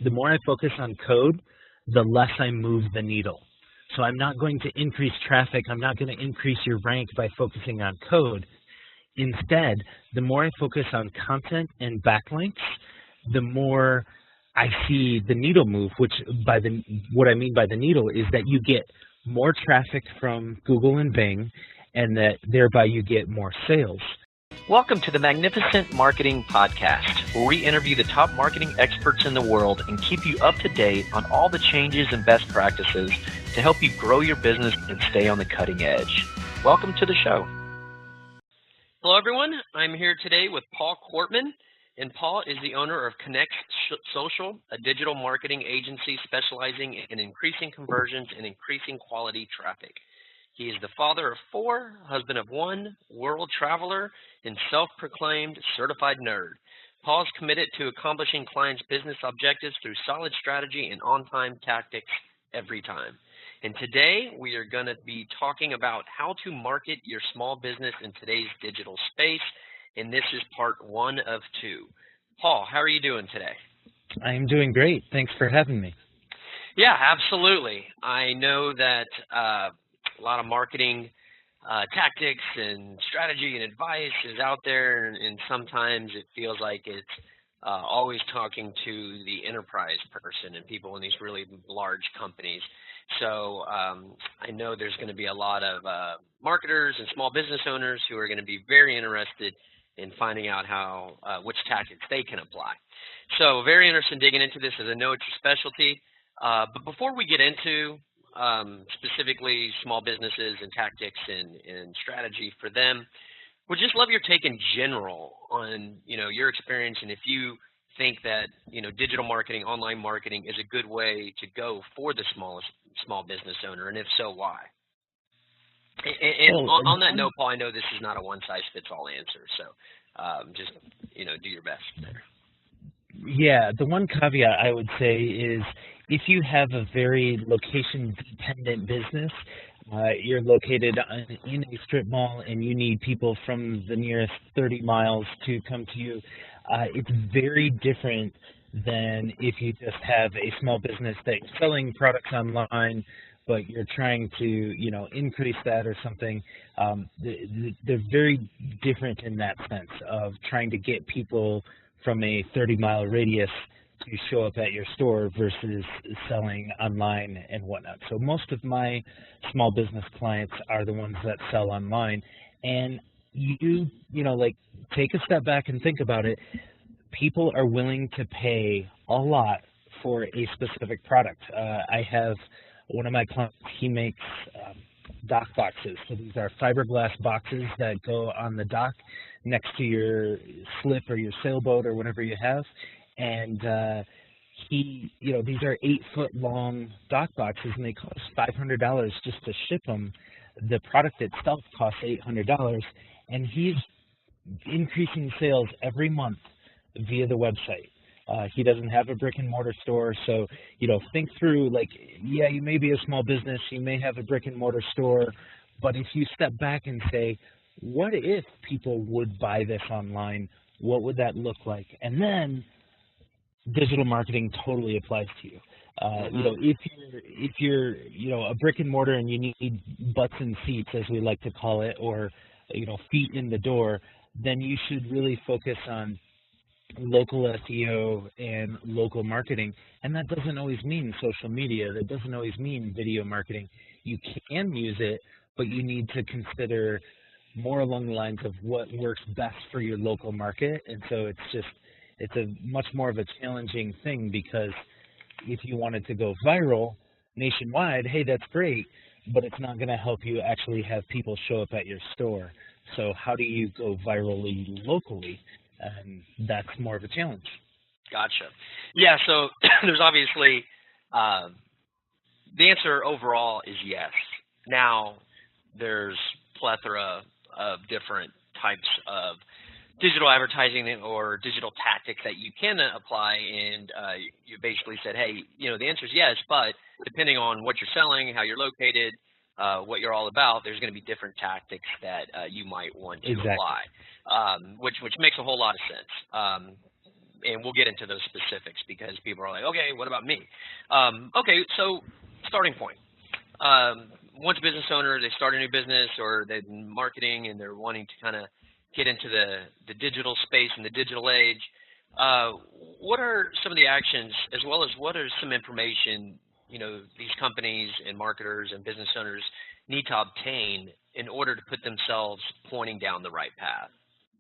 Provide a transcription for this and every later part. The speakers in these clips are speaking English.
The more I focus on code, the less I move the needle. So I'm not going to increase traffic. I'm not going to increase your rank by focusing on code. Instead, the more I focus on content and backlinks, the more I see the needle move, which what I mean by the needle is that you get more traffic from Google and Bing, and that thereby you get more sales. Welcome to the Magnificent Marketing Podcast, where we interview the top marketing experts in the world and keep you up to date on all the changes and best practices to help you grow your business and stay on the cutting edge. Welcome to the show. Hello, everyone. I'm here today with Paul Kortman, and Paul is the owner of Connex Social, a digital marketing agency specializing in increasing conversions and increasing quality traffic. He is the father of 4, husband of 1, world traveler, and self-proclaimed certified nerd. Paul is committed to accomplishing clients' business objectives through solid strategy and on-time tactics every time. And today we are going to be talking about how to market your small business in today's digital space, and this is part 1 of 2. Paul, how are you doing today? I am doing great. Thanks for having me. Yeah, absolutely. I know that a lot of marketing tactics and strategy and advice is out there, and sometimes it feels like it's always talking to the enterprise person and people in these really large companies. So I know there's going to be a lot of marketers and small business owners who are going to be very interested in finding out how which tactics they can apply. So very interested in digging into this, as I know it's a specialty. But before we get into specifically small businesses and tactics and strategy for them, would just love your take in general on your experience, and if you think that digital marketing, online marketing is a good way to go for the small business owner, and if so, why? And on that note, Paul, I know this is not a one-size-fits-all answer, so just do your best there. Yeah, the one caveat I would say is if you have a very location-dependent business, you're located in a strip mall and you need people from the nearest 30 miles to come to you, it's very different than if you just have a small business that's selling products online, but you're trying to, increase that or something. They're very different in that sense of trying to get people from a 30-mile radius to show up at your store versus selling online and whatnot. So most of my small business clients are the ones that sell online, and take a step back and think about it. People are willing to pay a lot for a specific product. I have one of my clients, he makes dock boxes. So these are fiberglass boxes that go on the dock next to your slip or your sailboat or whatever you have. And these are 8-foot long dock boxes, and they cost $500 just to ship them. The product itself costs $800, and he's increasing sales every month via the website. He doesn't have a brick and mortar store, so think through, you may be a small business, you may have a brick and mortar store, but if you step back and say, what if people would buy this online? What would that look like? And then digital marketing totally applies to you. If you're a brick and mortar and you need butts and seats, as we like to call it, or feet in the door, then you should really focus on local SEO and local marketing. And that doesn't always mean social media. That doesn't always mean video marketing. You can use it, but you need to consider more along the lines of what works best for your local market. And so it's a much more of a challenging thing, because if you wanted to go viral nationwide, hey, that's great, but it's not going to help you actually have people show up at your store. So how do you go virally locally? And that's more of a challenge. Gotcha. Yeah, so there's obviously, the answer overall is yes. Now, there's plethora of different types of digital advertising or digital tactics that you can apply, and you basically said, hey, the answer is yes, but depending on what you're selling, how you're located, what you're all about, there's going to be different tactics that you might want to apply, which makes a whole lot of sense. and we'll get into those specifics because people are like, okay, what about me? Okay, so starting point. Once a business owner, they start a new business or they're in marketing and they're wanting to kind of get into the digital space and the digital age. What are some of the actions, as well as what are some information, these companies and marketers and business owners need to obtain in order to put themselves pointing down the right path,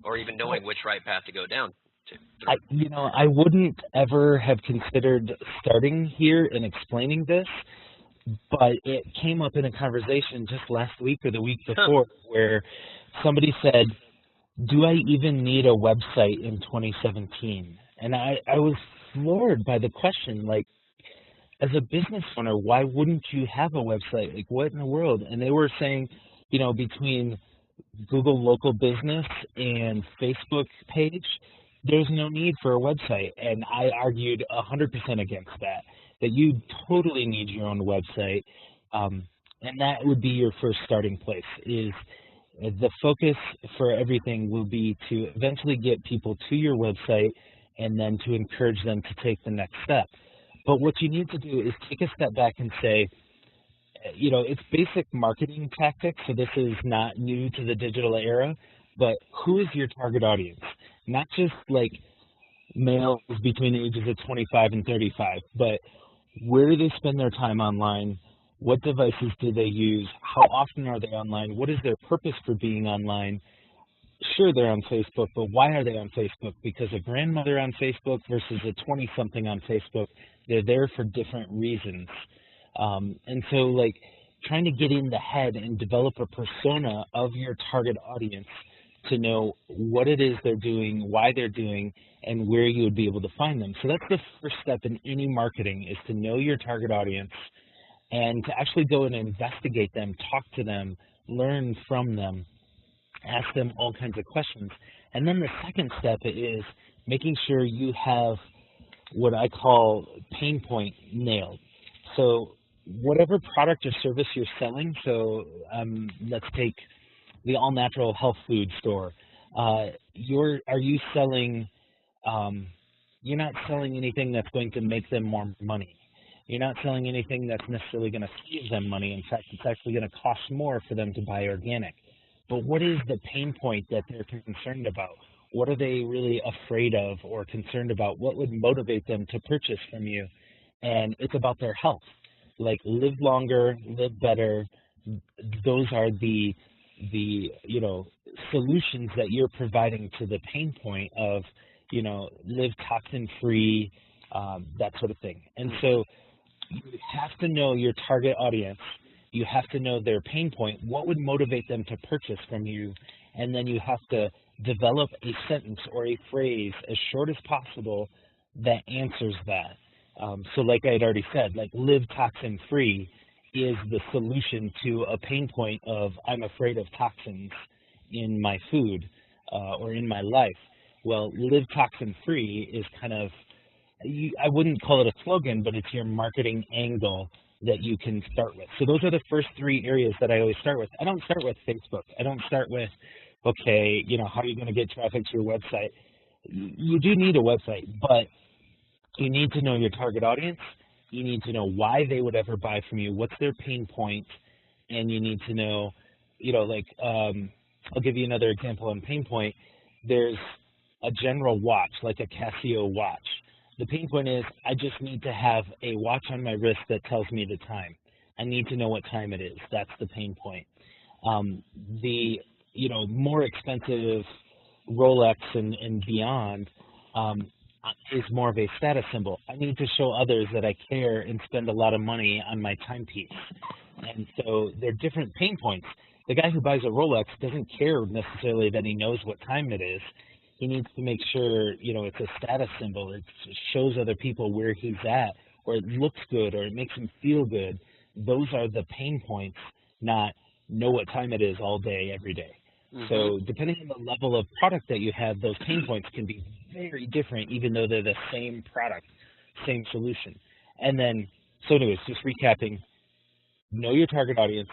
or even knowing which right path to go down to? I wouldn't ever have considered starting here and explaining this, but it came up in a conversation just last week or the week before where somebody said, do I even need a website in 2017? And I was floored by the question, like, as a business owner, why wouldn't you have a website? Like, what in the world? And they were saying, between Google Local Business and Facebook page, there's no need for a website. And I argued 100% against that you totally need your own website. And that would be your first starting place. Is the focus for everything will be to eventually get people to your website and then to encourage them to take the next step. But what you need to do is take a step back and say, it's basic marketing tactics, so this is not new to the digital era, but who is your target audience? Not just like males between the ages of 25 and 35, but where do they spend their time online? What devices do they use? How often are they online? What is their purpose for being online? Sure, they're on Facebook, but why are they on Facebook? Because a grandmother on Facebook versus a 20-something on Facebook, they're there for different reasons. And so, like, trying to get in the head and develop a persona of your target audience to know what it is they're doing, why they're doing, and where you would be able to find them. So that's the first step in any marketing, is to know your target audience and to actually go and investigate them, talk to them, learn from them, ask them all kinds of questions. And then the second step is making sure you have what I call pain point nailed. So whatever product or service you're selling, so let's take the all-natural health food store. Are you selling, you're not selling anything that's going to make them more money. You're not selling anything that's necessarily going to save them money. In fact, it's actually going to cost more for them to buy organic. But what is the pain point that they're concerned about? What are they really afraid of or concerned about? What would motivate them to purchase from you? And it's about their health. Like, live longer, live better. Those are the solutions that you're providing to the pain point of, live toxin-free, that sort of thing. And so you have to know your target audience. You have to know their pain point. What would motivate them to purchase from you? And then you have to develop a sentence or a phrase as short as possible that answers that. So like I had already said, like, live toxin-free is the solution to a pain point of, I'm afraid of toxins in my food or in my life. Well, live toxin-free is kind of, I wouldn't call it a slogan, but it's your marketing angle that you can start with. So those are the first three areas that I always start with. I don't start with Facebook. I don't start with, okay, how are you going to get traffic to your website? You do need a website, but you need to know your target audience. You need to know why they would ever buy from you. What's their pain point? And you need to know, I'll give you another example on pain point. There's a general watch, like a Casio watch. The pain point is, I just need to have a watch on my wrist that tells me the time. I need to know what time it is. That's the pain point. The more expensive Rolex and beyond is more of a status symbol. I need to show others that I care and spend a lot of money on my timepiece. And so they're different pain points. The guy who buys a Rolex doesn't care necessarily that he knows what time it is. He needs to make sure, it's a status symbol. It shows other people where he's at, or it looks good, or it makes him feel good. Those are the pain points, not know what time it is all day, every day. Mm-hmm. So depending on the level of product that you have, those pain points can be very different, even though they're the same product, same solution. And then, so anyways, just recapping, know your target audience,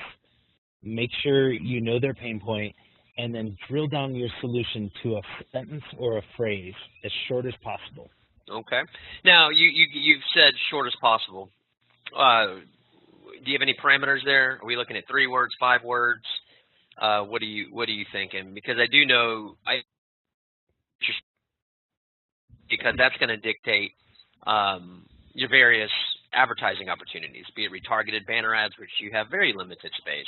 make sure you know their pain point, and then drill down your solution to a sentence or a phrase as short as possible. Okay. Now, you've said short as possible. Do you have any parameters there? Are we looking at 3 words, 5 words? What are you thinking? Because I do know because that's going to dictate your various advertising opportunities, be it retargeted banner ads, which you have very limited space.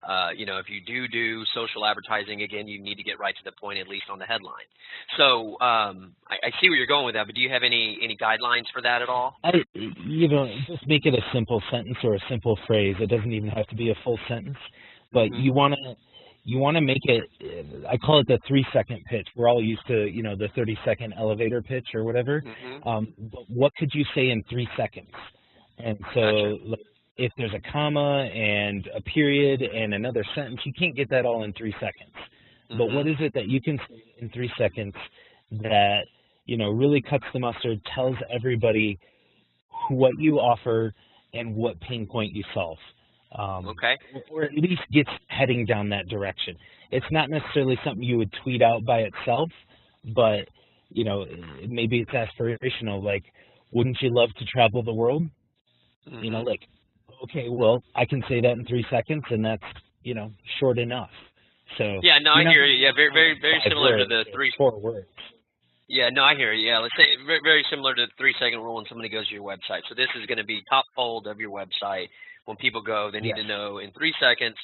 If you do social advertising, again, you need to get right to the point, at least on the headline. So I see where you're going with that, but do you have any guidelines for that at all? Just make it a simple sentence or a simple phrase. It doesn't even have to be a full sentence, but you want to make it. I call it the 3-second pitch. We're all used to the 30-second elevator pitch or whatever. But what could you say in 3 seconds? And so. Gotcha. If there's a comma and a period and another sentence, you can't get that all in 3 seconds. But what is it that you can say in 3 seconds that, really cuts the mustard, tells everybody what you offer and what pain point you solve? Okay. Or at least gets heading down that direction. It's not necessarily something you would tweet out by itself, but, maybe it's aspirational. Like, wouldn't you love to travel the world? Okay, well, I can say that in 3 seconds, and that's, short enough. So yeah, no, I hear you. Yeah, very similar to the 4 words. Yeah, no, I hear you. Yeah, let's say very similar to the 3-second rule when somebody goes to your website. So this is going to be top fold of your website. When people go, they need to know in 3 seconds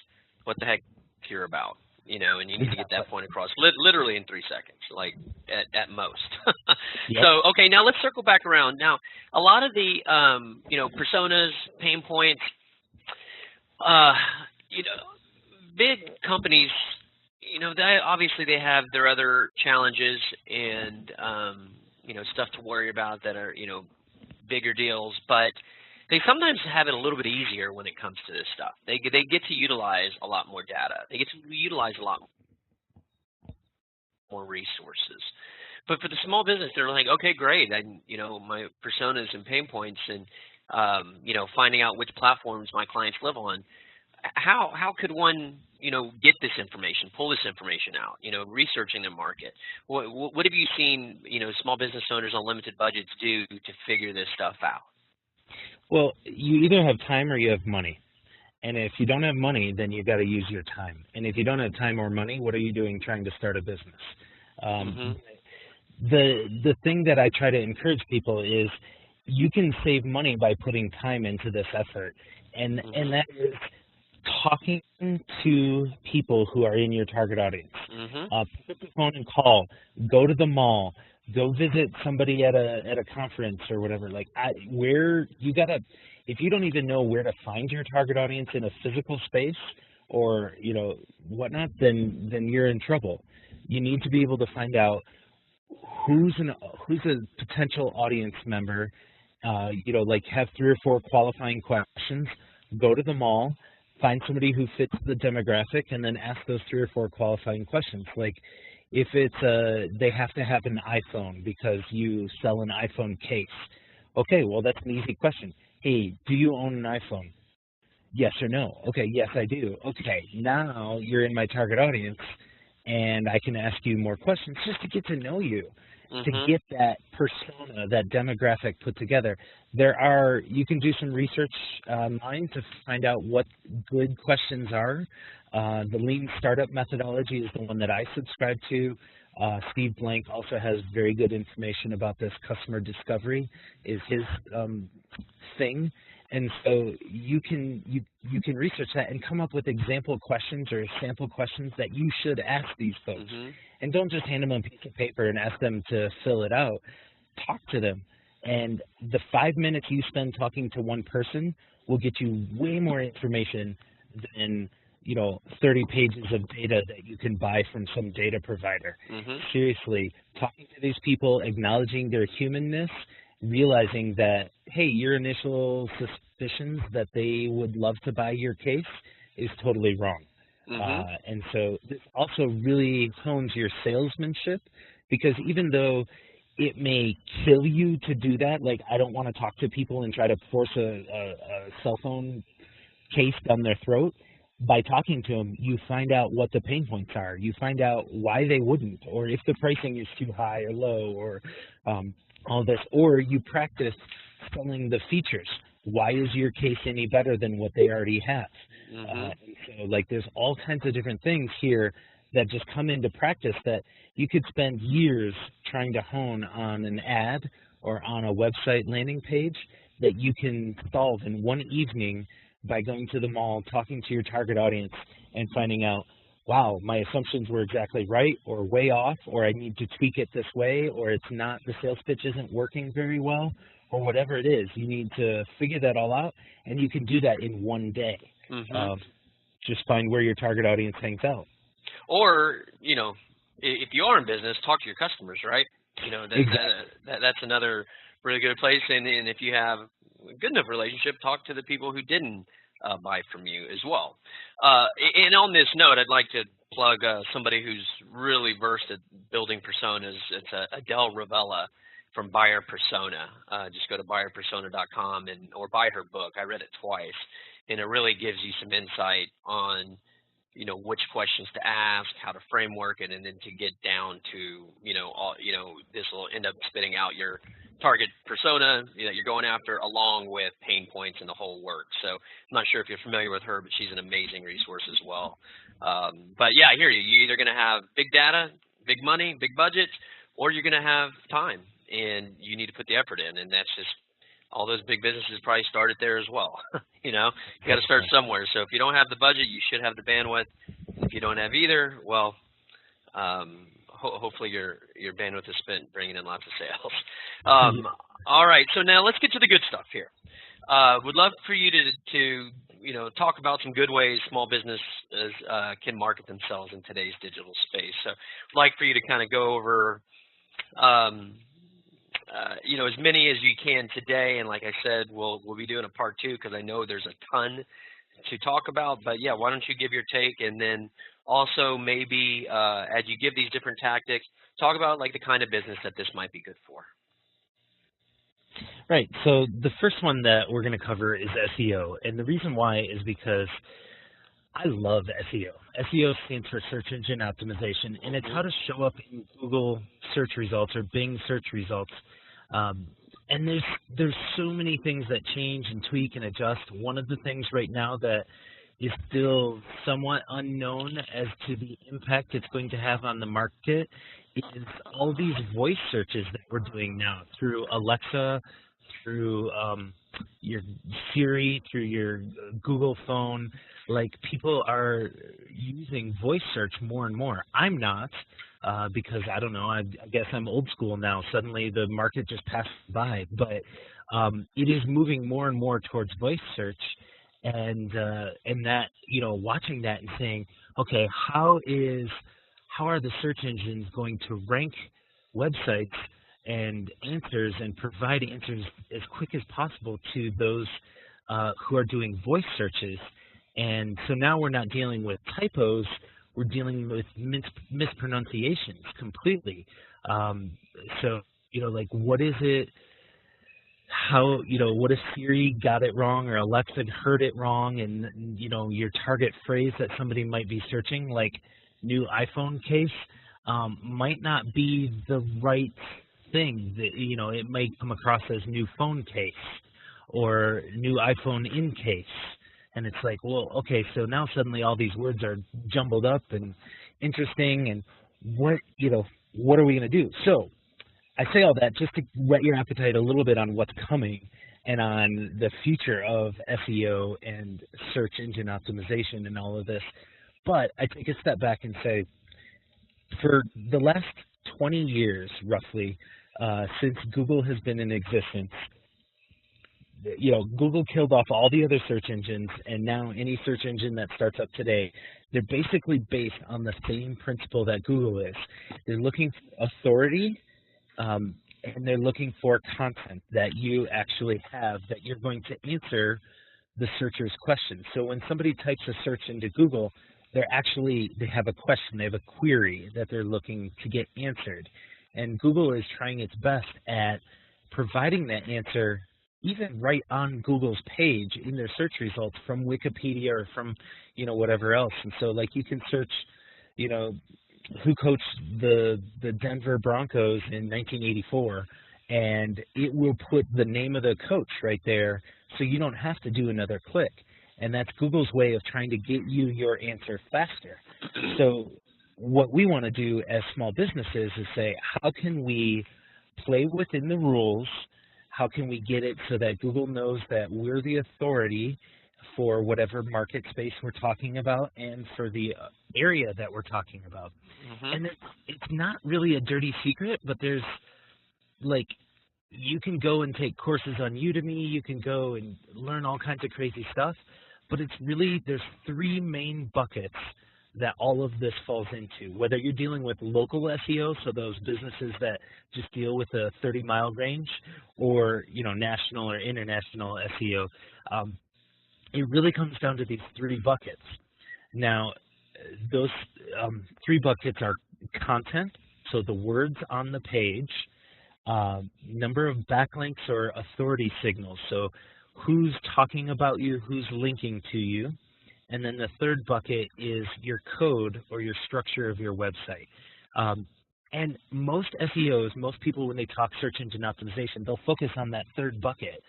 what the heck you're about. And you need to get that point across literally in 3 seconds, like at most. So, okay, now let's circle back around. Now, a lot of the, personas, pain points, big companies, obviously they have their other challenges and, stuff to worry about that are, bigger deals, but they sometimes have it a little bit easier when it comes to this stuff. They get to utilize a lot more data. They get to utilize a lot more resources. But for the small business, they're like, okay, great. My personas and pain points and, finding out which platforms my clients live on. How could one, get this information, pull this information out, researching the market? What have you seen, small business owners on limited budgets do to figure this stuff out? Well, you either have time or you have money. And if you don't have money, then you've got to use your time. And if you don't have time or money, what are you doing trying to start a business? The thing that I try to encourage people is you can save money by putting time into this effort. And that is talking to people who are in your target audience. Pick up the phone and call. Go to the mall. Go visit somebody at a conference or whatever. If you don't even know where to find your target audience in a physical space or whatnot, then you're in trouble. You need to be able to find out who's a potential audience member. Have 3 or 4 qualifying questions. Go to the mall. Find somebody who fits the demographic, and then ask those 3 or 4 qualifying questions. Like, if it's they have to have an iPhone because you sell an iPhone case. Okay, well, that's an easy question. Hey, do you own an iPhone? Yes or no? Okay, yes, I do. Okay, now you're in my target audience, and I can ask you more questions just to get to know you, to get that persona, that demographic put together. You can do some research online to find out what good questions are. The Lean Startup methodology is the one that I subscribe to. Steve Blank also has very good information about this. Customer discovery is his thing. And so you can research that and come up with example questions or sample questions that you should ask these folks. And don't just hand them a piece of paper and ask them to fill it out. Talk to them. And the 5 minutes you spend talking to one person will get you way more information than 30 pages of data that you can buy from some data provider. Seriously, talking to these people, acknowledging their humanness, realizing that, hey, your initial suspicions that they would love to buy your case is totally wrong. And so this also really hones your salesmanship, because even though it may kill you to do that, like I don't want to talk to people and try to force a cell phone case down their throat, by talking to them, you find out what the pain points are. You find out why they wouldn't, or if the pricing is too high or low, or all this. Or you practice selling the features. Why is your case any better than what they already have? And so, like, there's all kinds of different things here that just come into practice that you could spend years trying to hone on an ad or on a website landing page that you can solve in one evening by going to the mall, talking to your target audience, and finding out, wow, my assumptions were exactly right or way off, or I need to tweak it this way, or it's not, the sales pitch isn't working very well, or whatever it is. You need to figure that all out, and you can do that in one day. Just find where your target audience hangs out. Or, you know, if you are in business, talk to your customers, right? You know, that's another really good place. And if you have a good enough relationship, talk to the people who didn't buy from you as well. And on this note, I'd like to plug somebody who's really versed at building personas. It's Adele Ravella from Buyer Persona. Just go to buyerpersona.com or buy her book. I read it twice, and it really gives you some insight on, you know, which questions to ask, how to framework it, and then to get down to, this will end up spitting out your target persona that you're going after, along with pain points and the whole work. So I'm not sure if you're familiar with her, but she's an amazing resource as well. But yeah, I hear you. You're either going to have big data, big money, big budgets, or you're going to have time, and you need to put the effort in. And that's just, all those big businesses probably started there as well. You got to start somewhere. So if you don't have the budget, you should have the bandwidth. If you don't have either, well, hopefully your bandwidth is spent bringing in lots of sales. All right, so now let's get to the good stuff here. Would love for you to talk about some good ways small businesses can market themselves in today's digital space. So I'd like for you to kind of go over as many as you can today, and like I said, we'll be doing a part 2 because I know there's a ton to talk about. But yeah, why don't you give your take, and then also maybe as you give these different tactics, talk about like the kind of business that this might be good for. Right. So the first one that we're going to cover is SEO, and the reason why is because I love SEO. SEO stands for search engine optimization, and it's how to show up in Google search results or Bing search results. And there's so many things that change and tweak and adjust. One of the things right now that is still somewhat unknown as to the impact it's going to have on the market is all these voice searches that we're doing now through Alexa, through your Siri, through your Google phone. Like, people are using voice search more and more. I'm not, because I don't know, I guess I'm old school now. Suddenly the market just passed by. But it is moving more and more towards voice search, and that, watching that and saying, okay, how are the search engines going to rank websites and answers and provide answers as quick as possible to those who are doing voice searches. And so now we're not dealing with typos, we're dealing with mispronunciations completely. So, like, what is it, how, what if Siri got it wrong or Alexa heard it wrong, and, your target phrase that somebody might be searching, like new iPhone case, might not be the right thing. That, it might come across as new phone case or new iPhone in case. And it's like, well, okay, so now suddenly all these words are jumbled up and interesting, and what are we going to do? So I say all that just to whet your appetite a little bit on what's coming and on the future of SEO and search engine optimization and all of this. But I take a step back and say, for the last 20 years, roughly, since Google has been in existence, Google killed off all the other search engines, and now any search engine that starts up today, they're basically based on the same principle that Google is. They're looking for authority, and they're looking for content that you actually have, that you're going to answer the searcher's questions. So when somebody types a search into Google, they have a question, they have a query that they're looking to get answered. And Google is trying its best at providing that answer even right on Google's page in their search results from Wikipedia or from, whatever else. And so like you can search, who coached the Denver Broncos in 1984, and it will put the name of the coach right there, so you don't have to do another click. And that's Google's way of trying to get you your answer faster. So what we want to do as small businesses is say, how can we play within the rules? How can we get it so that Google knows that we're the authority for whatever market space we're talking about and for the area that we're talking about? And it's not really a dirty secret, but there's like, you can go and take courses on Udemy, you can go and learn all kinds of crazy stuff, but it's really, there's three main buckets that all of this falls into. Whether you're dealing with local SEO, so those businesses that just deal with a 30-mile range, or national or international SEO, it really comes down to these three buckets. Now, those three buckets are content, so the words on the page, number of backlinks or authority signals, so who's talking about you, who's linking to you, and then the third bucket is your code or your structure of your website. And most SEOs, most people when they talk search engine optimization, they'll focus on that third bucket.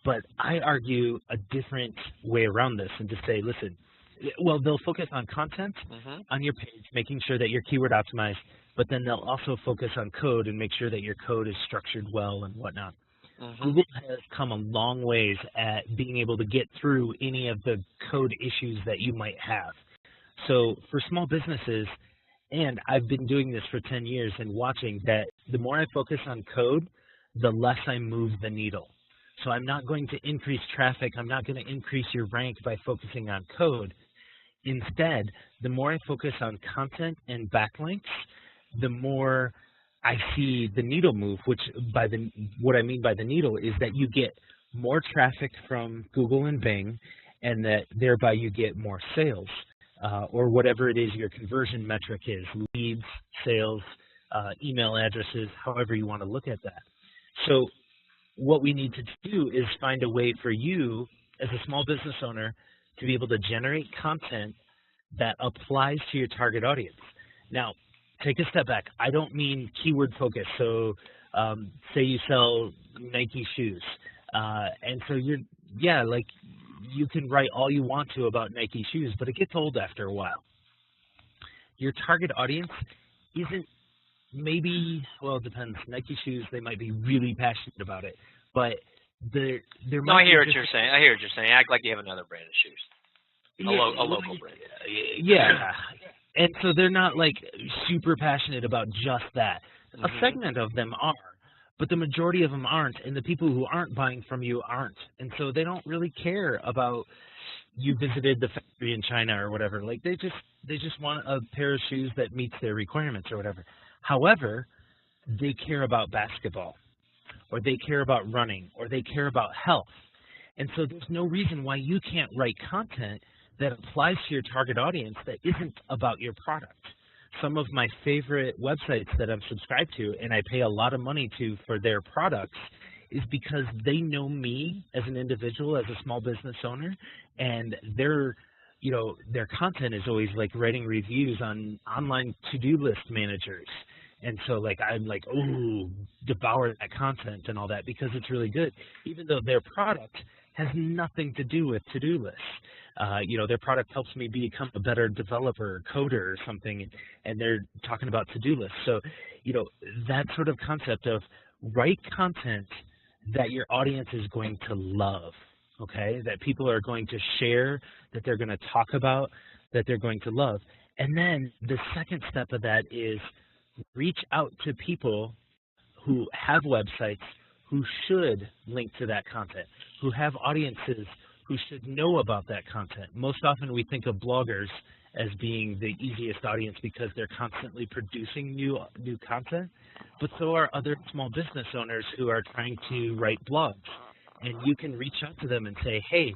But I argue a different way around this and to say, listen, well, they'll focus on content on your page, making sure that you're keyword optimized, but then they'll also focus on code and make sure that your code is structured well and whatnot. Google has come a long ways at being able to get through any of the code issues that you might have. So for small businesses, and I've been doing this for 10 years and watching that the more I focus on code, the less I move the needle. So I'm not going to increase traffic. I'm not going to increase your rank by focusing on code. Instead, the more I focus on content and backlinks, the more I see the needle move, which what I mean by the needle is that you get more traffic from Google and Bing, and that thereby you get more sales, or whatever it is your conversion metric is, leads, sales, email addresses, however you want to look at that. So what we need to do is find a way for you as a small business owner to be able to generate content that applies to your target audience. Now, take a step back. I don't mean keyword focus. So say you sell Nike shoes. And so you can write all you want to about Nike shoes, but it gets old after a while. Your target audience isn't well, it depends. Nike shoes, they might be really passionate about it, but there No, I hear what you're saying. I hear what you're saying. Act like you have another brand of shoes, a local brand. Yeah. And so they're not like super passionate about just that. A segment of them are, but the majority of them aren't, and the people who aren't buying from you aren't. And so they don't really care about you visited the factory in China or whatever. Like they just want a pair of shoes that meets their requirements or whatever. However, they care about basketball, or they care about running, or they care about health. And so there's no reason why you can't write content that applies to your target audience that isn't about your product. Some of my favorite websites that I'm subscribed to and I pay a lot of money to for their products is because they know me as an individual, as a small business owner, and their content is always like writing reviews on online to-do list managers. And so like I'm like, oh, devour that content and all that because it's really good, even though their product has nothing to do with to-do lists. Their product helps me become a better developer, coder, or something, and they're talking about to-do lists. So, that sort of concept of write content that your audience is going to love, okay, that people are going to share, that they're going to talk about, that they're going to love. And then the second step of that is reach out to people who have websites who should link to that content, who have audiences who should know about that content. Most often we think of bloggers as being the easiest audience because they're constantly producing new content, but so are other small business owners who are trying to write blogs. And you can reach out to them and say, hey,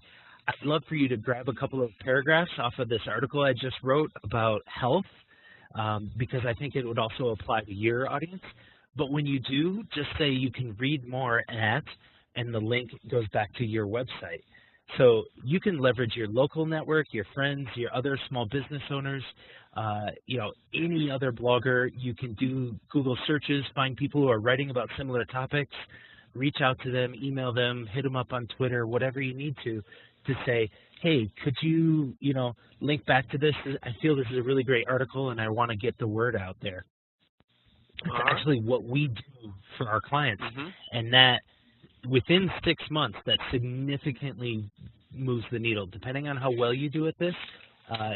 I'd love for you to grab a couple of paragraphs off of this article I just wrote about health, because I think it would also apply to your audience. But when you do, just say you can read more at and the link goes back to your website. So you can leverage your local network, your friends, your other small business owners, any other blogger. You can do Google searches, find people who are writing about similar topics, reach out to them, email them, hit them up on Twitter, whatever you need to say, hey, could you, link back to this? I feel this is a really great article and I want to get the word out there. It's actually what we do for our clients, and that within 6 months, that significantly moves the needle. Depending on how well you do at this,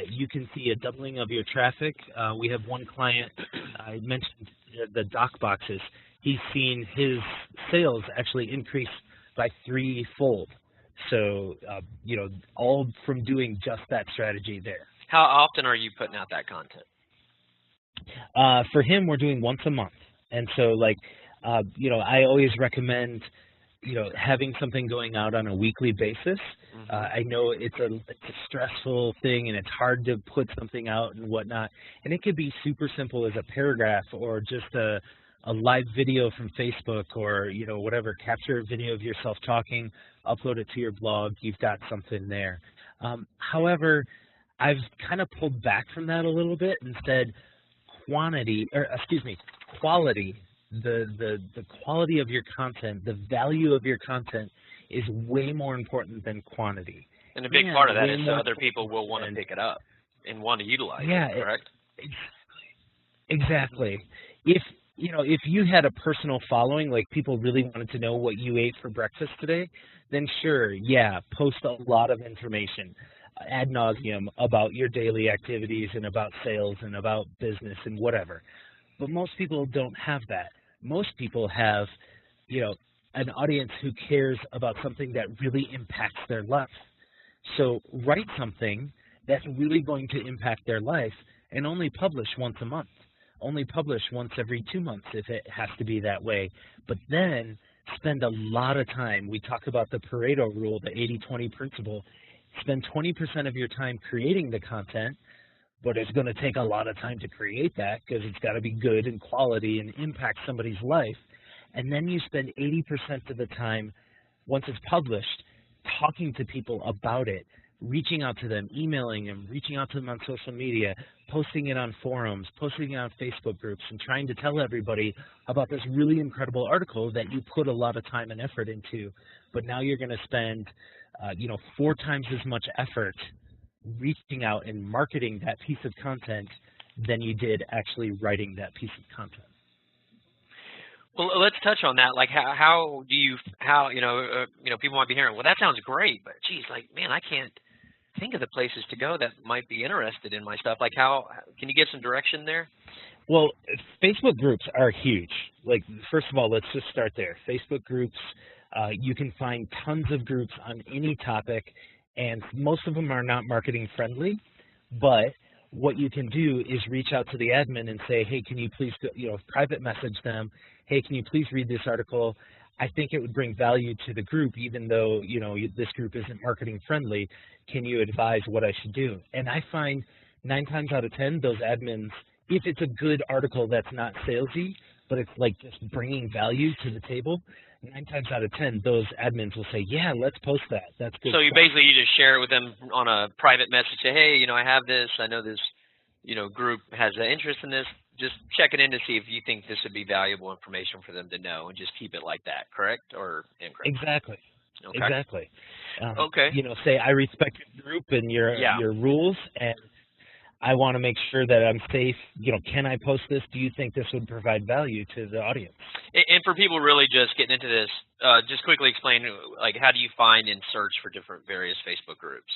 you can see a doubling of your traffic. We have one client, I mentioned the dock boxes. He's seen his sales actually increase by 3-fold. So, all from doing just that strategy there. How often are you putting out that content? For him, we're doing once a month. And so, I always recommend, having something going out on a weekly basis. I know it's a stressful thing and it's hard to put something out and whatnot. And it could be super simple as a paragraph or just a live video from Facebook or, whatever. Capture a video of yourself talking, upload it to your blog. You've got something there. However, I've kind of pulled back from that a little bit and said quality. The quality of your content, the value of your content is way more important than quantity. And a big part of that is so other people will want to pick it up and want to utilize it, correct? Exactly. If you had a personal following, like people really wanted to know what you ate for breakfast today, then sure, post a lot of information ad nauseum about your daily activities and about sales and about business and whatever. But most people don't have that. Most people have, an audience who cares about something that really impacts their life. So write something that's really going to impact their life and only publish once a month. Only publish once every 2 months if it has to be that way. But then spend a lot of time. We talk about the Pareto rule, the 80-20 principle. Spend 20% of your time creating the content, but it's going to take a lot of time to create that because it's got to be good and quality and impact somebody's life. And then you spend 80% of the time, once it's published, talking to people about it, reaching out to them, emailing them, reaching out to them on social media, posting it on forums, posting it on Facebook groups, and trying to tell everybody about this really incredible article that you put a lot of time and effort into. But now you're going to spend, 4 times as much effort reaching out and marketing that piece of content than you did actually writing that piece of content. Well, let's touch on that. Like, people might be hearing, well, that sounds great, but geez, man, I can't think of the places to go that might be interested in my stuff. Like, how can you give some direction there? Well, Facebook groups are huge. First of all, let's just start there. Facebook groups, you can find tons of groups on any topic, and most of them are not marketing friendly, but what you can do is reach out to the admin and say, hey, can you please, private message them, hey, can you please read this article? I think it would bring value to the group, even though, this group isn't marketing friendly. Can you advise what I should do? And I find 9 times out of 10, those admins, if it's a good article that's not salesy, but it's just bringing value to the table, 9 times out of 10, those admins will say, yeah, let's post that. That's good. So you just share it with them on a private message, say, hey, I have this. I know this, group has an interest in this. Just check it in to see if you think this would be valuable information for them to know, and just keep it like that, correct or incorrect? Exactly. Okay. Exactly. Okay. Say I respect your group and your rules, and I want to make sure that I'm safe. Can I post this? Do you think this would provide value to the audience? And for people really just getting into this, just quickly explain, how do you find and search for different various Facebook groups?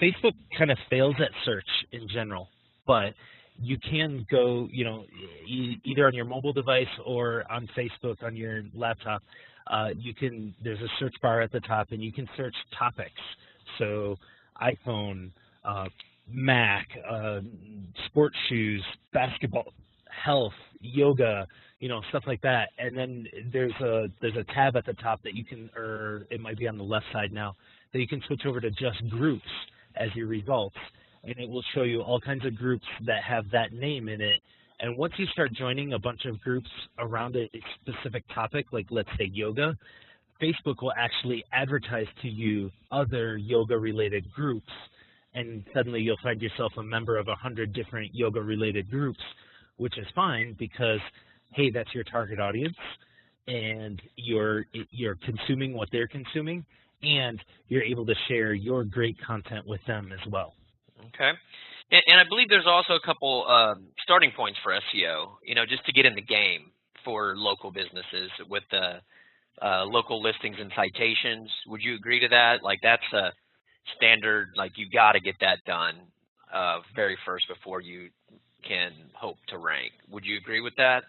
Facebook kind of fails at search in general, but you can go, either on your mobile device or on Facebook on your laptop. There's a search bar at the top, and you can search topics. So iPhone, Mac, sports shoes, basketball, health, yoga, stuff like that. And then there's a tab at the top that you can, or it might be on the left side now, that you can switch over to just groups as your results. And it will show you all kinds of groups that have that name in it, And once you start joining a bunch of groups around a specific topic, like let's say yoga, Facebook will actually advertise to you other yoga-related groups, and suddenly you'll find yourself a member of 100 different yoga-related groups, which is fine because, hey, that's your target audience, and you're consuming what they're consuming, and you're able to share your great content with them as well. Okay. And I believe there's also a couple starting points for SEO, just to get in the game for local businesses with the local listings and citations. Would you agree to that? Like that's a standard, like you got to get that done very first before you can hope to rank. Would you agree with that?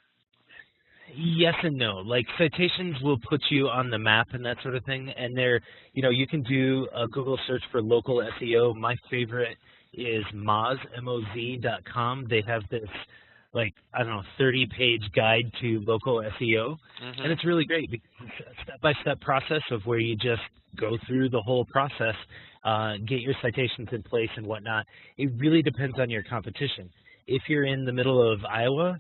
Yes and no. Like citations will put you on the map and that sort of thing. And they're, you can do a Google search for local SEO. My favorite is Moz, MOZ.com. They have this, 30-page guide to local SEO. And it's really great because it's a step-by-step process of where you just go through the whole process, get your citations in place and whatnot. It really depends on your competition. If you're in the middle of Iowa,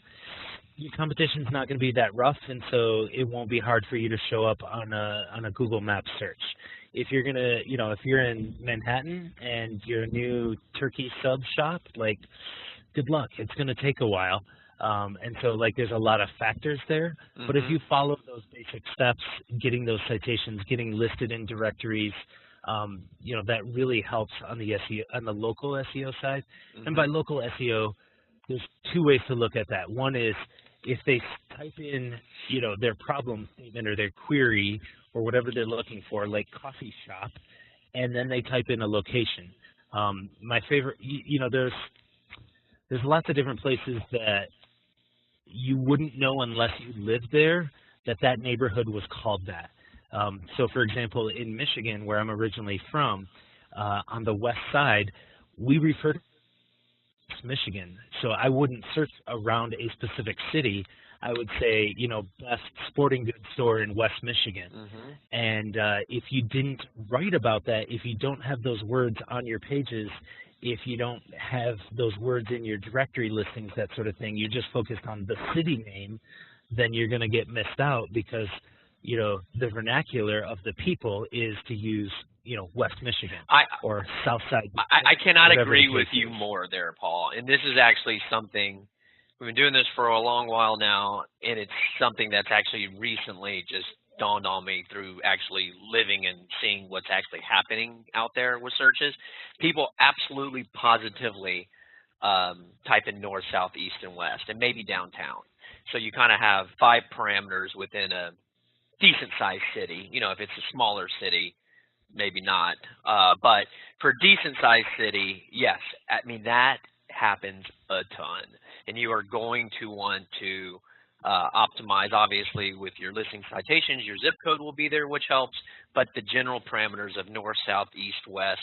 your competition's not going to be that rough, and so it won't be hard for you to show up on a Google Maps search. If you're gonna, if you're in Manhattan and you're a new turkey sub shop, good luck. It's going to take a while, and so there's a lot of factors there. But if you follow those basic steps, getting those citations, getting listed in directories, that really helps on the SEO, on the local SEO side. And by local SEO, there's two ways to look at that. One is if they type in, their problem statement or their query or whatever they're looking for, like coffee shop, and then they type in a location. My favorite, there's lots of different places that you wouldn't know unless you lived there that neighborhood was called that. So, for example, in Michigan, where I'm originally from, on the west side, we refer to Michigan. So I wouldn't search around a specific city. I would say, best sporting goods store in West Michigan. And if you didn't write about that, if you don't have those words on your pages, if you don't have those words in your directory listings, that sort of thing, you're just focused on the city name, then you're going to get missed out because, the vernacular of the people is to use, West Michigan or South Side. I cannot agree with you more there, Paul. And this is actually something, we've been doing this for a long while now, and it's something that's actually recently just dawned on me through actually living and seeing what's actually happening out there with searches. People absolutely positively type in north, south, east, and west, and maybe downtown. So you kind of have 5 parameters within a decent-sized city. If it's a smaller city, maybe not. But for a decent-sized city, yes. I mean, that happens a ton. And you are going to want to optimize, obviously, with your listing citations. Your zip code will be there, which helps. But the general parameters of north, south, east, west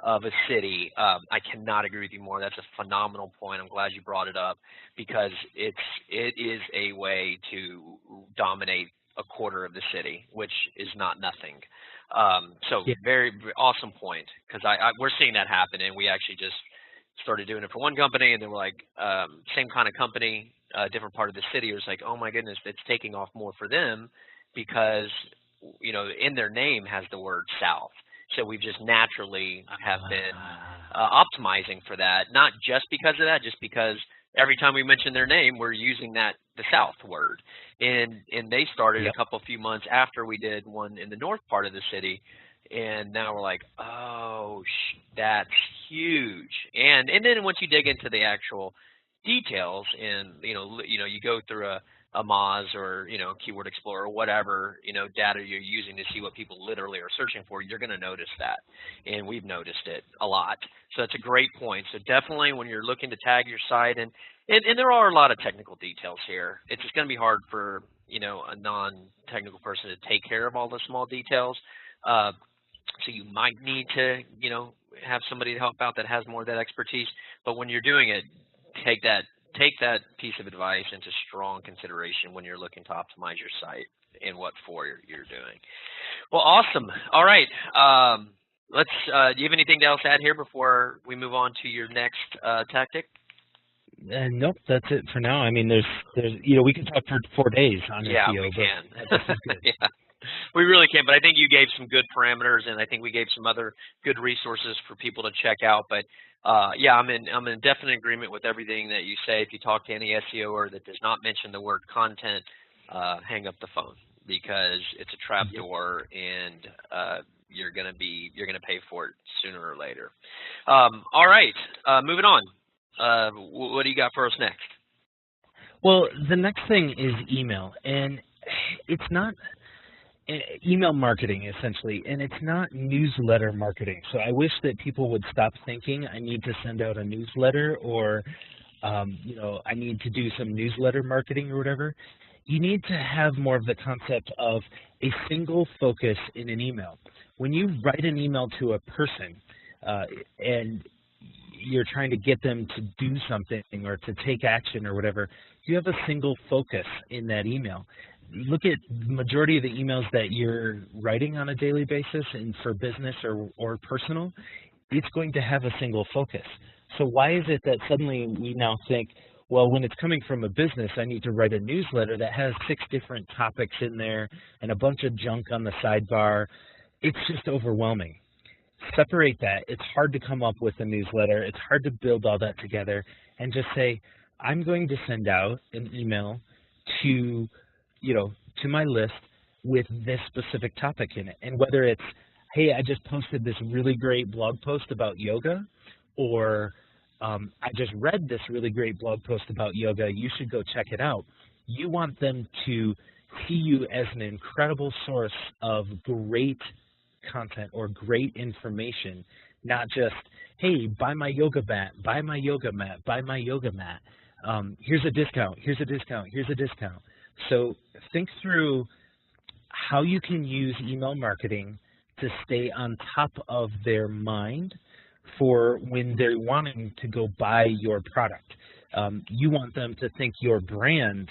of a city, I cannot agree with you more. That's a phenomenal point. I'm glad you brought it up because it is a way to dominate a quarter of the city, which is not nothing. So very, very awesome point because we're seeing that happen, and we actually just started doing it for one company, and then we're like, same kind of company, different part of the city. It was like, oh my goodness, it's taking off more for them because, in their name has the word South. So we've just naturally have been optimizing for that, not just because of that, just because every time we mention their name, we're using the South word. And they started a few months after we did one in the north part of the city. And now we're like, oh, that's huge. And then once you dig into the actual details and, you go through a Moz or, Keyword Explorer or whatever, data you're using to see what people literally are searching for, you're going to notice that. And we've noticed it a lot. So that's a great point. So definitely when you're looking to tag your site, and there are a lot of technical details here. It's just going to be hard for, a non-technical person to take care of all the small details. So you might need to, have somebody to help out that has more of that expertise. But when you're doing it, take that piece of advice into strong consideration when you're looking to optimize your site and what for you're doing. Well, awesome. All right. Do you have anything else to add here before we move on to your next tactic? Nope, that's it for now. I mean, there's we can talk for 4 days on Yeah, SEO, we but can. this is good. Yeah, we really can. But I think you gave some good parameters, and I think we gave some other good resources for people to check out. But yeah, I'm in definite agreement with everything that you say. If you talk to any SEOer that does not mention the word content, hang up the phone, because it's a trap Yep. door, and you're gonna pay for it sooner or later. All right, moving on. What do you got for us next? Well, the next thing is email, and it's not email marketing essentially, and it's not newsletter marketing. So I wish that people would stop thinking I need to send out a newsletter, or I need to do some newsletter marketing or whatever. You need to have more of the concept of a single focus in an email. When you write an email to a person and you're trying to get them to do something or to take action or whatever, you have a single focus in that email. Look at the majority of the emails that you're writing on a daily basis, and for business or personal, it's going to have a single focus. So why is it that suddenly we now think, well, when it's coming from a business, I need to write a newsletter that has 6 different topics in there and a bunch of junk on the sidebar? It's just overwhelming. Separate that. It's hard to come up with a newsletter. It's hard to build all that together, and just say, I'm going to send out an email to, to my list with this specific topic in it. And whether it's, hey, I just posted this really great blog post about yoga, or I just read this really great blog post about yoga, you should go check it out. You want them to see you as an incredible source of great content or great information, not just, hey, buy my yoga mat, buy my yoga mat, buy my yoga mat. Here's a discount, here's a discount, here's a discount. So think through how you can use email marketing to stay on top of their mind for when they're wanting to go buy your product. You want them to think your brand,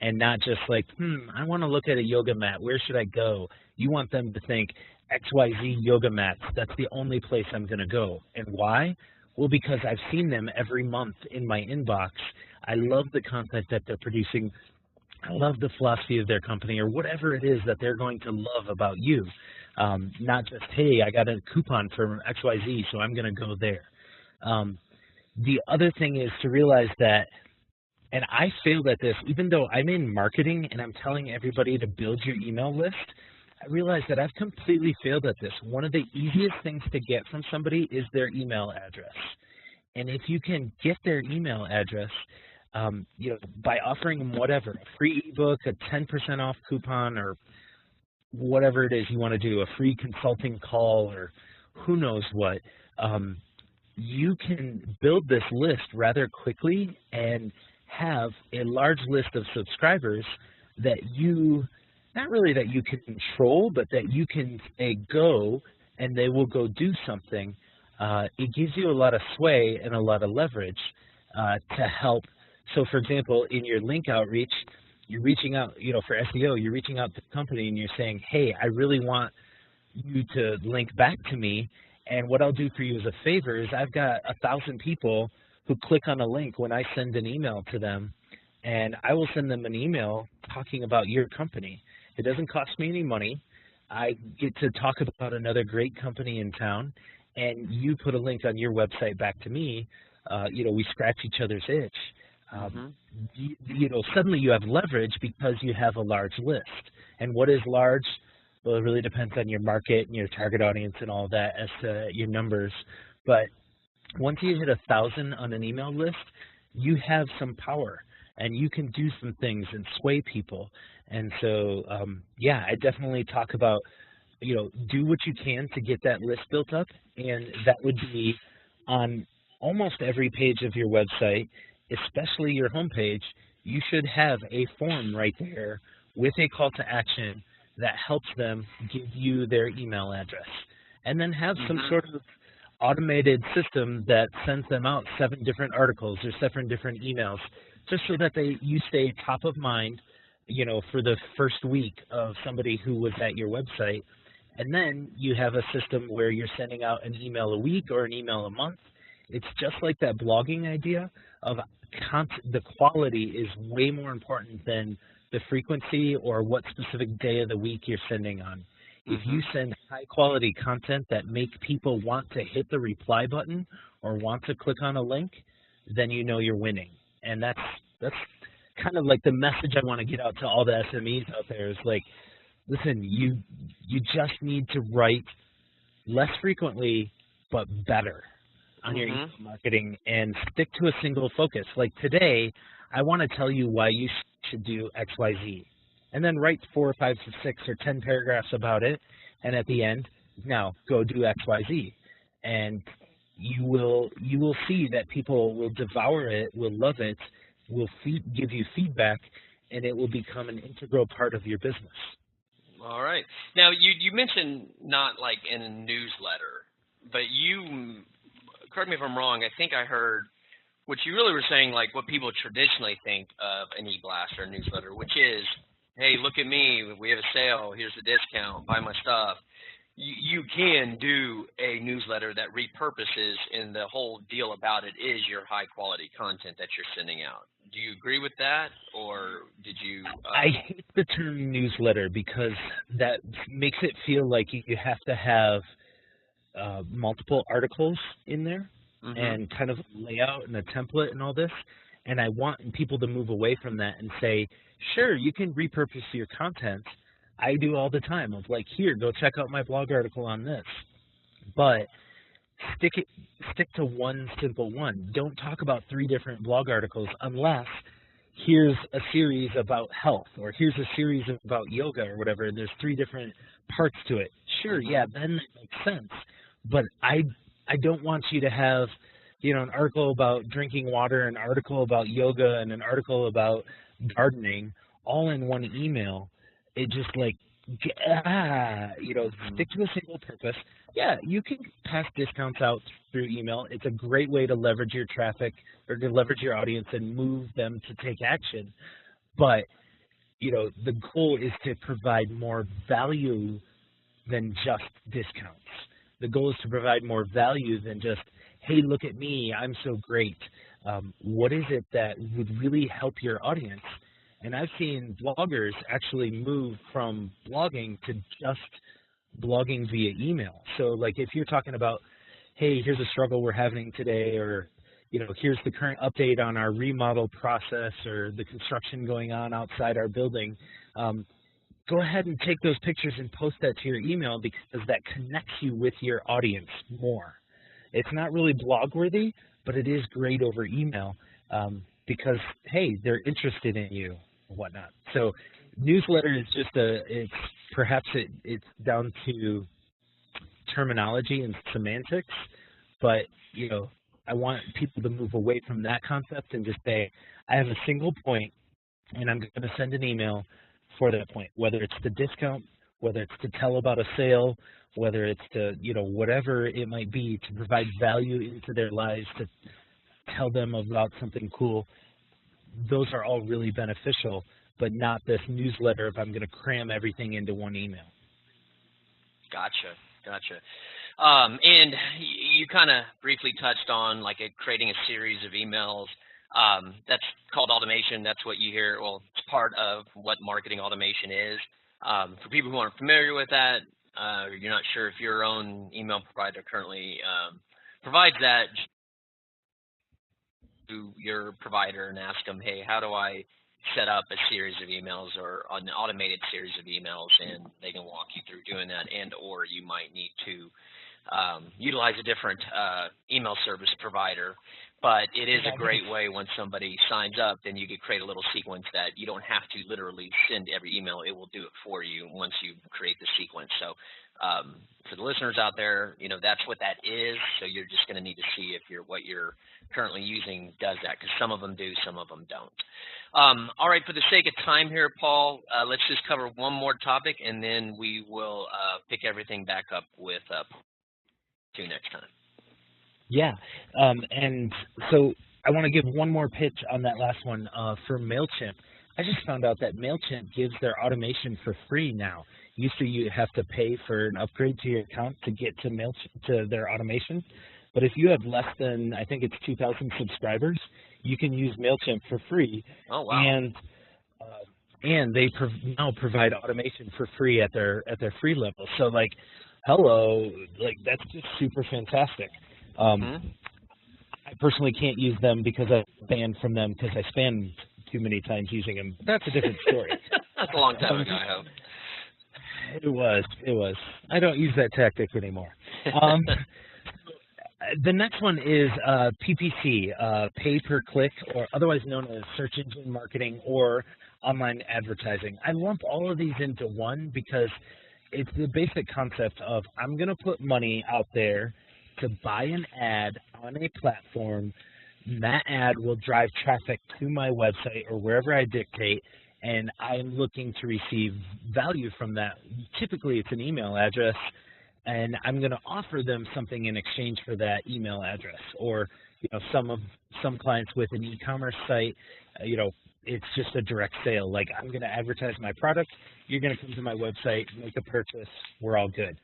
and not just like, I want to look at a yoga mat, where should I go? You want them to think, XYZ yoga mats, that's the only place I'm going to go. And why? Well, because I've seen them every month in my inbox. I love the content that they're producing. I love the philosophy of their company, or whatever it is that they're going to love about you. Not just, hey, I got a coupon from XYZ, so I'm going to go there. The other thing is to realize that, and I failed at this, even though I'm in marketing and I'm telling everybody to build your email list, I realized that I've completely failed at this. One of the easiest things to get from somebody is their email address. And if you can get their email address, by offering them whatever, a free ebook, a 10% off coupon, or whatever it is you want to do, a free consulting call, or who knows what, you can build this list rather quickly and have a large list of subscribers that you, not really that you can control, but that you can say go, and they will go do something. It gives you a lot of sway and a lot of leverage to help. So for example, in your link outreach, you're reaching out, for SEO, you're reaching out to the company and you're saying, hey, I really want you to link back to me. And what I'll do for you as a favor is I've got 1,000 people who click on a link when I send an email to them, and I will send them an email talking about your company. It doesn't cost me any money. I get to talk about another great company in town, and you put a link on your website back to me. We scratch each other's itch. Suddenly you have leverage because you have a large list. And what is large? Well, it really depends on your market and your target audience and all that as to your numbers. But once you hit 1,000 on an email list, you have some power, and you can do some things and sway people. And so, I definitely talk about, do what you can to get that list built up, and that would be on almost every page of your website, especially your homepage. You should have a form right there with a call to action that helps them give you their email address, and then have some sort of automated system that sends them out 7 different articles or 7 different emails, just so that you stay top of mind, for the first week of somebody who was at your website. And then you have a system where you're sending out an email a week or an email a month, It's just like that blogging idea of the quality is way more important than the frequency or what specific day of the week you're sending on. If you send high quality content that make people want to hit the reply button or want to click on a link, then you know you're winning. And that's kind of like the message I want to get out to all the SMEs out there is like, listen, you just need to write less frequently but better on your email marketing and stick to a single focus. Like today, I want to tell you why you should do XYZ. And then write 4 or 5 or 6 or 10 paragraphs about it. And at the end, now go do XYZ. And you will see that people will devour it, will love it, will give you feedback, and it will become an integral part of your business. All right. Now, you mentioned not like in a newsletter, but you, correct me if I'm wrong, I think I heard what you really were saying, like what people traditionally think of an e-blast or a newsletter, which is, hey, look at me, we have a sale, here's the discount, buy my stuff. You can do a newsletter that repurposes, and the whole deal about it is your high-quality content that you're sending out. Do you agree with that, or did you? I hate the term newsletter because that makes it feel like you have to have multiple articles in there and kind of layout and a template and all this. And I want people to move away from that and say, sure, you can repurpose your content. I do all the time of like, here, go check out my blog article on this. But stick to one simple one. Don't talk about 3 different blog articles unless here's a series about health or here's a series about yoga or whatever, and there's 3 different parts to it. Sure, yeah, then that makes sense. But I don't want you to have, an article about drinking water, an article about yoga, and an article about gardening all in one email. It just like, stick to a single purpose. Yeah, you can pass discounts out through email. It's a great way to leverage your traffic or to leverage your audience and move them to take action. But, the goal is to provide more value than just discounts. The goal is to provide more value than just, hey, look at me, I'm so great. What is it that would really help your audience? And I've seen bloggers actually move from blogging to just blogging via email. So like if you're talking about, hey, here's a struggle we're having today, or here's the current update on our remodel process or the construction going on outside our building, go ahead and take those pictures and post that to your email because that connects you with your audience more. It's not really blog worthy, but it is great over email because, hey, they're interested in you and whatnot. So newsletter is just perhaps it's down to terminology and semantics, but, I want people to move away from that concept and just say, I have a single point and I'm going to send an email for that point, whether it's the discount, whether it's to tell about a sale, whether it's to, whatever it might be, to provide value into their lives, to tell them about something cool. Those are all really beneficial, but not this newsletter if I'm going to cram everything into one email. Gotcha. And you kind of briefly touched on like creating a series of emails. That's called automation. That's what you hear. Well, it's part of what marketing automation is. For people who aren't familiar with that, you're not sure if your own email provider currently provides that, to your provider and ask them, hey, how do I set up a series of emails or an automated series of emails, and they can walk you through doing that, and or you might need to utilize a different email service provider. But it is a great way when somebody signs up, then you could create a little sequence that you don't have to literally send every email. It will do it for you once you create the sequence. So for the listeners out there, that's what that is. So you're just going to need to see if what you're currently using does that, because some of them do, some of them don't. All right, for the sake of time here, Paul, let's just cover one more topic, and then we will pick everything back up with you next time. Yeah, and so I want to give one more pitch on that last one for MailChimp. I just found out that MailChimp gives their automation for free now. Used to you have to pay for an upgrade to your account to get to MailChimp, to their automation. But if you have less than, I think it's 2,000 subscribers, you can use MailChimp for free. Oh, wow. And they now provide automation for free at their free level. So like, hello, like that's just super fantastic. I personally can't use them because I'm banned from them because I spammed too many times using them. That's a different story. That's a long time ago, I hope. It was. I don't use that tactic anymore. The next one is PPC, pay per click, or otherwise known as search engine marketing or online advertising. I lump all of these into one because it's the basic concept of I'm going to put money out there to buy an ad on a platform. And that ad will drive traffic to my website or wherever I dictate, and I'm looking to receive value from that. Typically, it's an email address, and I'm going to offer them something in exchange for that email address. Or, you know, some clients with an e-commerce site, you know, it's just a direct sale. Like, I'm going to advertise my product, you're going to come to my website, make a purchase, we're all good.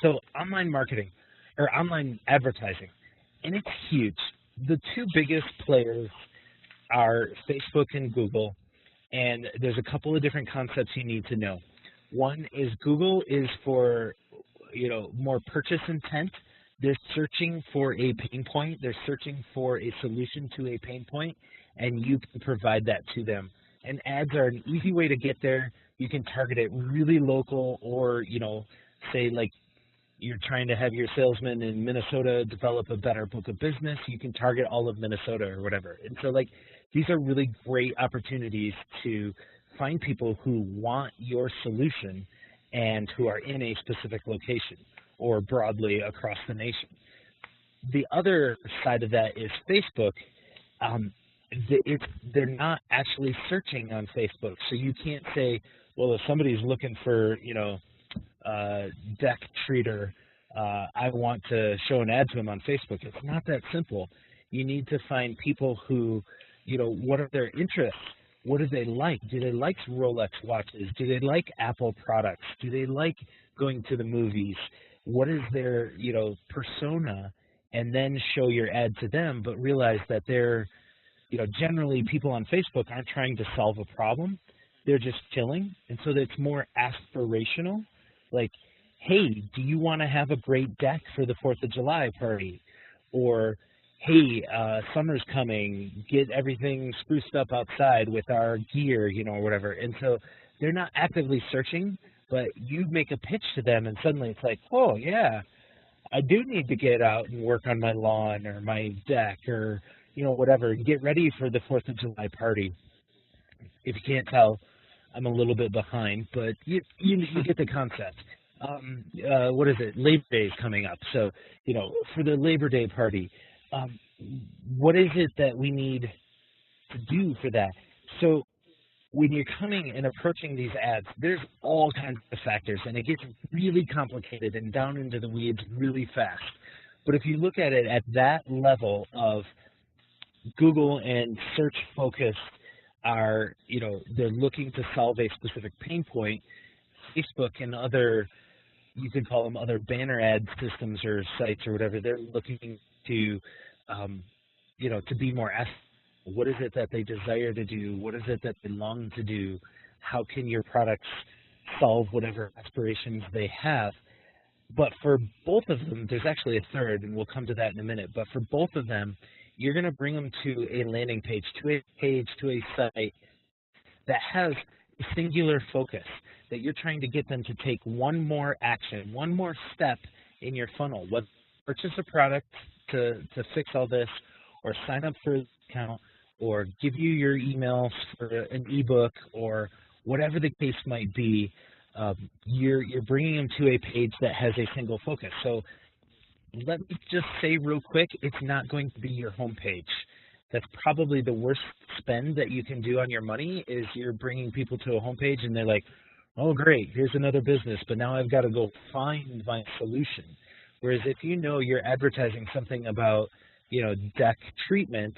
So online marketing, or online advertising, and it's huge. The two biggest players are Facebook and Google, and there's a couple of different concepts you need to know. One is Google is for, you know, more purchase intent. They're searching for a pain point. They're searching for a solution to a pain point, and you can provide that to them. And ads are an easy way to get there. You can target it really local, or, you know, say like you're trying to have your salesman in Minnesota develop a better book of business, you can target all of Minnesota or whatever. And so like these are really great opportunities to find people who want your solution and who are in a specific location or broadly across the nation. The other side of that is Facebook. They're not actually searching on Facebook, so you can't say, well, if somebody's looking for, you know, deck treater, I want to show an ad to them on Facebook. It's not that simple. You need to find people who, you know, what are their interests? What do they like? Do they like Rolex watches? Do they like Apple products? Do they like going to the movies? What is their, you know, persona? And then show your ad to them, but realize that they're, you know, generally people on Facebook aren't trying to solve a problem. They're just chilling. And so it's more aspirational. Like, hey, do you want to have a great deck for the 4th of July party? Or, hey, summer's coming, get everything spruced up outside with our gear, you know, or whatever. And so they're not actively searching, but you make a pitch to them, and suddenly it's like, oh, yeah, I do need to get out and work on my lawn or my deck or, you know, whatever, and get ready for the 4th of July party. If you can't tell, I'm a little bit behind, but you get the concept. What is it? Labor Day is coming up. So, you know, for the Labor Day party, what is it that we need to do for that? So when you're coming and approaching these ads, there's all kinds of factors, and it gets really complicated and down into the weeds really fast. But if you look at it at that level of Google and search focused are, you know, they're looking to solve a specific pain point. Facebook and other, you could call them other banner ad systems or sites or whatever, they're looking to, you know, to be more asked, what is it that they desire to do? What is it that they long to do? How can your products solve whatever aspirations they have? But for both of them, there's actually a third, and we'll come to that in a minute. But for both of them, you're going to bring them to a landing page, to a site that has a singular focus, that you're trying to get them to take one more action, one more step in your funnel, whether purchase a product to fix all this, or sign up for an account, or give you your email for an ebook, or whatever the case might be. You're bringing them to a page that has a single focus. So let me just say real quick, it's not going to be your homepage. That's probably the worst spend that you can do on your money, is you're bringing people to a homepage and they're like, oh great, here's another business, but now I've got to go find my solution. Whereas if you know you're advertising something about, you know, deck treatment,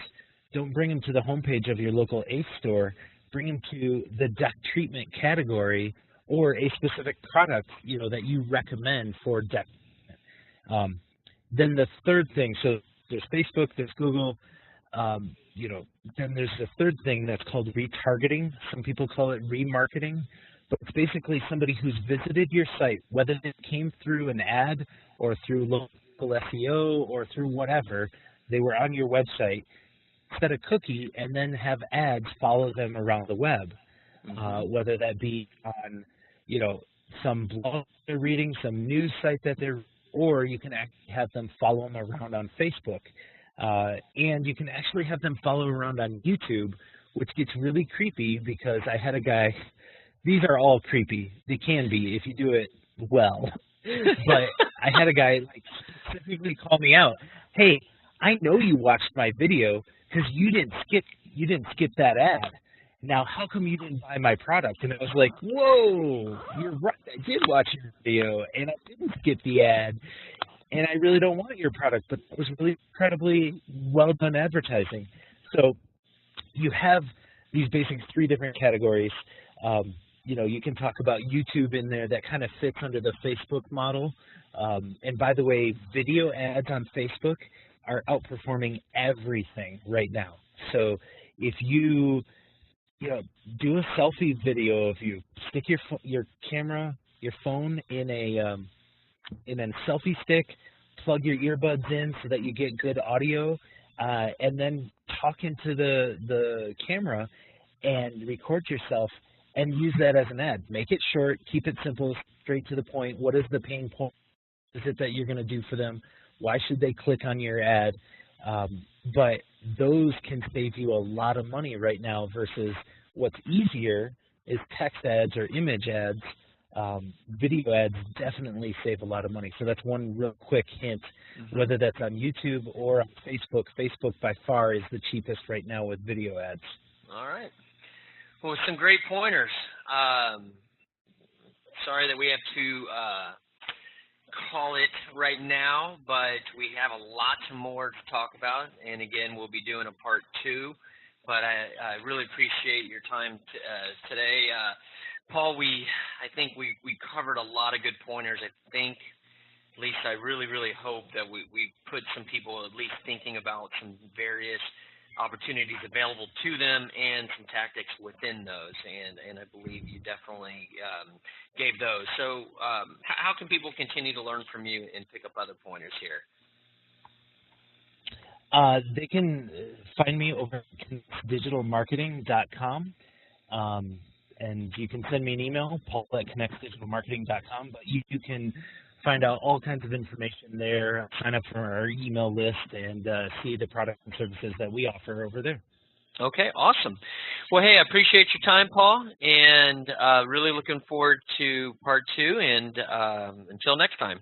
don't bring them to the homepage of your local Ace store. Bring them to the deck treatment category or a specific product, you know, that you recommend for deck treatment. Then the third thing, so there's Facebook, there's Google, you know, then there's the third thing that's called retargeting. Some people call it remarketing, but it's basically somebody who's visited your site, whether it came through an ad or through local SEO or through whatever, they were on your website, set a cookie, and then have ads follow them around the web, whether that be on, you know, some blog they're reading, some news site that they're, or you can actually have them follow them around on Facebook. And you can actually have them follow around on YouTube, which gets really creepy because I had a guy, these are all creepy. They can be if you do it well. But I had a guy like specifically call me out. Hey, I know you watched my video because you didn't skip that ad. Now, how come you didn't buy my product? And I was like, whoa, you're right. I did watch your video, and I didn't skip the ad, and I really don't want your product, but it was really incredibly well-done advertising. So you have these basic 3 different categories. You know, you can talk about YouTube in there. That kind of fits under the Facebook model. And by the way, video ads on Facebook are outperforming everything right now. So if you do a selfie video of you, stick your camera, your phone in a selfie stick, plug your earbuds in so that you get good audio, and then talk into the camera and record yourself and use that as an ad. Make it short, keep it simple, straight to the point. What is the pain point? Is it that you're going to do for them? Why should they click on your ad? But those can save you a lot of money right now versus what's easier is text ads or image ads. Video ads definitely save a lot of money. So that's one real quick hint, whether that's on YouTube or on Facebook. Facebook by far is the cheapest right now with video ads. All right. Well, some great pointers. Sorry that we have to call it right now, but we have a lot more to talk about. And again, we'll be doing a part 2. But I really appreciate your time today. Paul, I think we covered a lot of good pointers. I think, at least I really, really hope that we put some people at least thinking about some various opportunities available to them and some tactics within those. And I believe you definitely gave those. So how can people continue to learn from you and pick up other pointers here? They can find me over at connexdigitalmarketing.com, and you can send me an email, paul@connexdigitalmarketing.com, but you can find out all kinds of information there, sign up for our email list, and see the products and services that we offer over there. Okay, awesome. Well, hey, I appreciate your time, Paul, and really looking forward to part 2, and until next time.